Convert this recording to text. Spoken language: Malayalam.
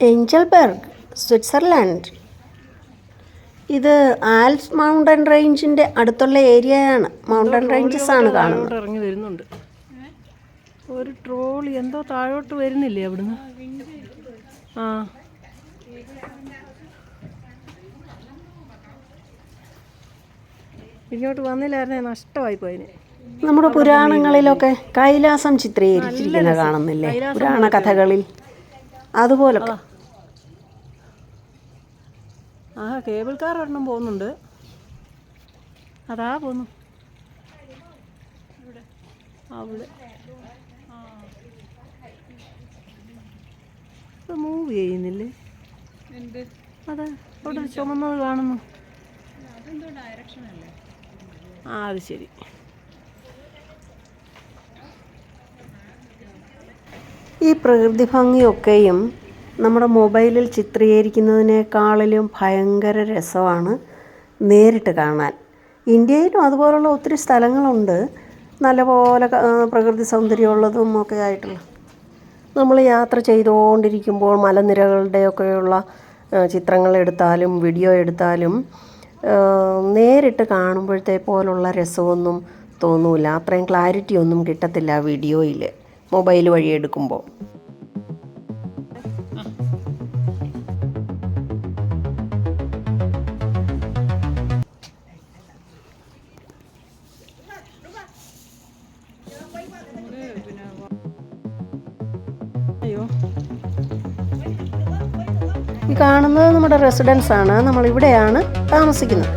ഏഞ്ചൽബർഗ്, സ്വിറ്റ്സർലൻഡ്. ഇത് ആൽപ്സ് മൗണ്ടൻ റേഞ്ചിൻ്റെ അടുത്തുള്ള ഏരിയയാണ്. മൗണ്ടൻ റേഞ്ചസ് ആണ് കാണുന്നത്. ഇറങ്ങി വരുന്നുണ്ട് ഒരു ട്രോളി. എന്തോ താഴോട്ട് വരുന്നില്ലേ അവിടുന്ന്? ആ, ഇങ്ങോട്ട് വന്നില്ലായിരുന്നേ നഷ്ടമായി പോയിന്. നമ്മുടെ പുരാണങ്ങളിലൊക്കെ കൈലാസം ചിത്രീകരിച്ചിരിക്കുന്ന കാണുന്നില്ലേ, പുരാണ കഥകളിൽ അതുപോലൊക്കെ. ആ, കേബിൾ കാർ ഒരെണ്ണം പോകുന്നുണ്ട്. അതാ പോന്നു അവിടെ. മൂവ് ചെയ്യുന്നില്ലേ? അതെ, അവിടെ ചുമന്നത് കാണുന്നു. ആ, അത് ശരി. ഈ പ്രകൃതി ഭംഗിയൊക്കെയും നമ്മുടെ മൊബൈലിൽ ചിത്രീകരിക്കുന്നതിനേക്കാളിലും ഭയങ്കര രസമാണ് നേരിട്ട് കാണാൻ. ഇന്ത്യയിലും അതുപോലുള്ള ഒത്തിരി സ്ഥലങ്ങളുണ്ട്, നല്ലപോലെ പ്രകൃതി സൗന്ദര്യമുള്ളതും ഒക്കെ ആയിട്ടുള്ള. നമ്മൾ യാത്ര ചെയ്തുകൊണ്ടിരിക്കുമ്പോൾ മലനിരകളുടെയൊക്കെയുള്ള ചിത്രങ്ങൾ എടുത്താലും വീഡിയോ എടുത്താലും നേരിട്ട് കാണുമ്പോഴത്തെ പോലുള്ള രസമൊന്നും തോന്നില്ല. അത്രയും ക്ലാരിറ്റി ഒന്നും കിട്ടത്തില്ല വീഡിയോയിൽ, മൊബൈൽ വഴി എടുക്കുമ്പോൾ. അയ്യോ, ഈ കാണുന്നത് നമ്മുടെ റെസിഡൻസ് ആണ്. നമ്മളിവിടെയാണ് താമസിക്കുന്നത്.